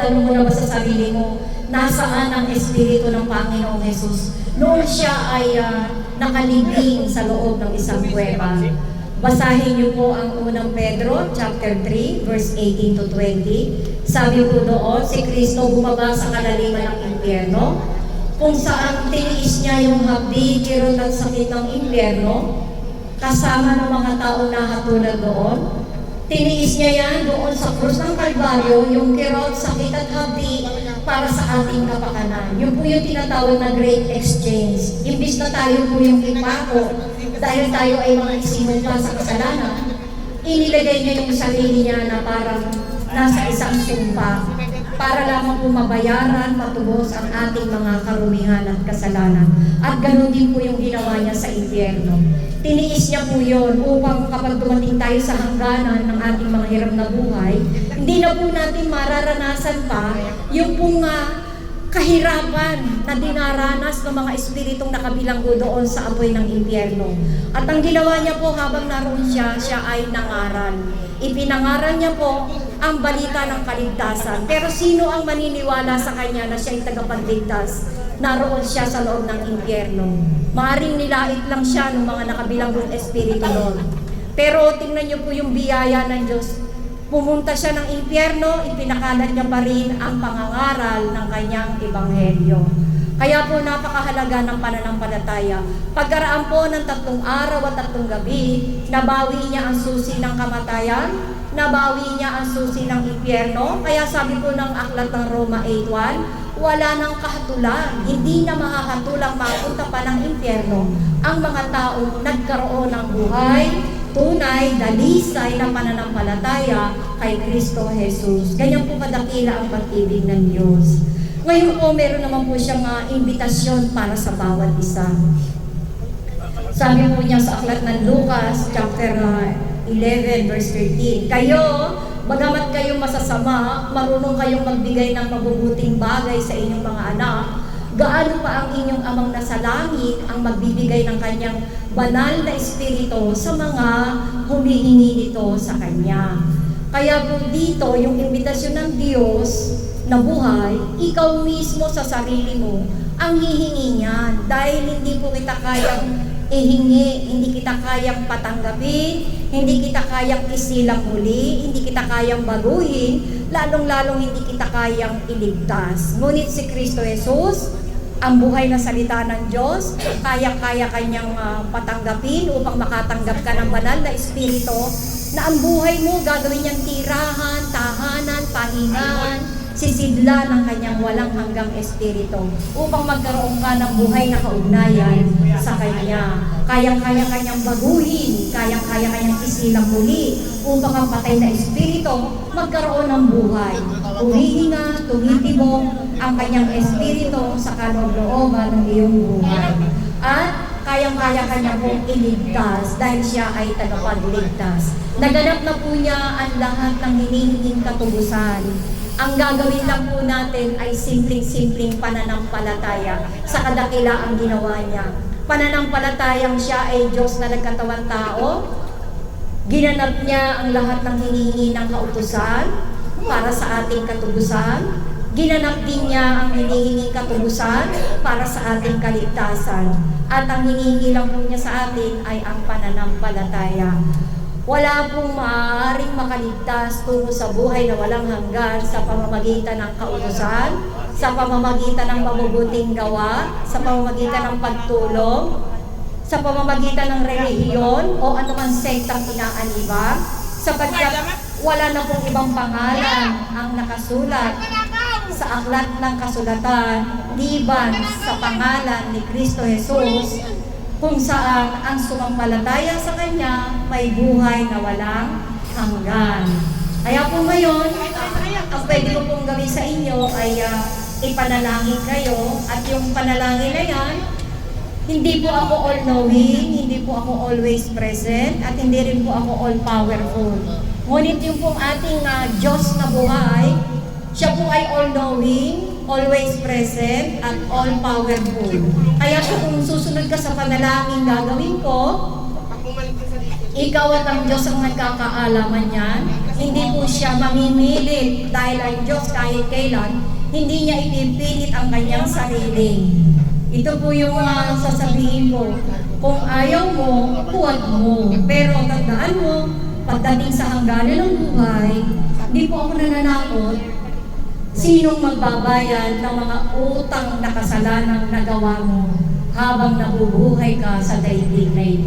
natanong mo na ba sa sarili mo, nasaan ang Espiritu ng Panginoong Jesus noong siya ay nakalibing sa loob ng isang kuweba? Basahin niyo po ang unang Pedro, chapter 3, verse 18 to 20. Sabi po doon, si Kristo bumaba sa kalaliman ng impyerno, kung saan tiniis niya yung hapdi, kirot at sakit ng impyerno, kasama ng mga taong nahatulad doon. Tiniis niya yan doon sa krus ng Kalbaryo, yung kirot, sakit at hapdi para sa ating kapakanan. Yun po yung tinatawag na Great Exchange. Imbis na tayo po yung ipako, dahil tayo ay mga isinumpa sa kasalanan, inilagay niya yung sarili niya na parang nasa isang sumpa para lamang po mabayaran, matubos ang ating mga karumihan at kasalanan. At ganoon din po yung ginawa niya sa impyerno. Tiniis niya po yun upang kapag dumating tayo sa hangganan ng ating mga hirap na buhay, hindi na po natin mararanasan pa yung pong kahirapan na dinaranas ng mga espiritong nakabilanggo doon sa apoy ng impyerno. At ang ginawa niya po habang naroon siya ay nangaral. Ipinangaral niya po ang balita ng kaligtasan. Pero sino ang maniniwala sa kanya na siya ay tagapagligtas? Naroon siya sa loob ng impyerno. Maaring nilait lang siya ng mga nakabilanggong espiritu doon. Pero tingnan niyo po yung biyaya ng Diyos. Pumunta siya ng impyerno, ipinakalat niya pa rin ang pangangaral ng kanyang ebanghelyo. Kaya po napakahalaga ng pananampalataya. Pagkaraan po ng 3 araw at 3 gabi, nabawi niya ang susi ng kamatayan, nabawi niya ang susi ng impyerno. Kaya sabi po ng aklat ng Roma 8:1, wala nang kahatulan, hindi na makakatulang mapunta pa ng impyerno ang mga taong nagkaroon ng buhay, tunay, dalisay na pananampalataya kay Kristo Jesus. Ganyan po kadakila ang pag-ibig ng Diyos. Ngayon po, meron naman po siyang imbitasyon para sa bawat isa. Sabi po niya sa aklat ng Lucas, chapter 11, verse 13, kayo, bagamat kayong masasama, marunong kayong magbigay ng mabubuting bagay sa inyong mga anak, gaano pa ang inyong amang nasa langit ang magbibigay ng kanyang banal na espiritu sa mga humihingi nito sa kanya. Kaya po dito, yung imbitasyon ng Diyos na buhay, ikaw mismo sa sarili mo ang hihingi niyan. Dahil hindi po kita kayang ihingi, hindi kita kayang patanggapin, hindi kita kayang isilang muli, hindi kita kayang baguhin, lalong-lalong hindi kita kayang iligtas. Ngunit si Kristo Jesus, ang buhay na salita ng Diyos, kaya-kaya kanyang patanggapin upang makatanggap ka ng banal na espiritu na ang buhay mo gagawin niyang tirahan, tahanan, pahingahan, sisidla ng kanyang walang hanggang espiritu upang magkaroon ka ng buhay na kaugnayan sa kanya. Kayang-kaya kanyang baguhin, kayang-kaya kanyang isilang muli upang ang patay na espiritu magkaroon ng buhay. Humihinga, tumitibok ang kanyang espiritu sa kaloob-looban ng iyong buhay. At kayang-kaya kanya pong iligtas dahil siya ay tagapagligtas. Naganap na po niya ang lahat ng hinihinging katubusan. Ang gagawin lang po natin ay simpleng-simpleng pananampalataya sa kadakilaang ginawa niya. Pananampalatayang siya ay Diyos na nagkatawang tao. Ginanap niya ang lahat ng hinihingi ng kautusan para sa ating katubusan. Ginanap din niya ang hinihinging katubusan para sa ating kaligtasan. At ang hinihingi lang po niya sa atin ay ang pananampalataya. Wala pong maaaring makaligtas tungo sa buhay na walang hanggan sa pamamagitan ng kautusan, sa pamamagitan ng mabubuting gawa, sa pamamagitan ng pagtulong, sa pamamagitan ng relihiyon o anumang sektang inaaniba, sapagkat wala na pong ibang pangalan ang nakasulat sa aklat ng kasulatan liban sa pangalan ni Kristo Jesus, kung saan ang sumampalataya sa Kanya may buhay na walang hanggan. Kaya po ngayon, ang pwede ko pong gawin sa inyo ay ipanalangin kayo, at yung panalangin na yan, hindi po ako all-knowing, hindi po ako always present, at hindi rin po ako all-powerful. Ngunit yung pong ating Diyos na buhay, siya po ay all-knowing, always present, at all-powerful. Kaya kung susunod ka sa panalangin gagawin ko, ikaw at ang Diyos ang nagkakaalaman yan. Hindi po siya mamimilit dahil ang Diyos kahit kailan, hindi niya ipipilit ang kanyang sarili. Ito po yung sasabihin ko. Kung ayaw mo, huwag mo. Pero tandaan mo, pagdating sa hangganan ng buhay, hindi po ako nananakot. Sinong magbabayad ng mga utang na kasalanang nagawa mo habang nabubuhay ka sa daigdig na ito?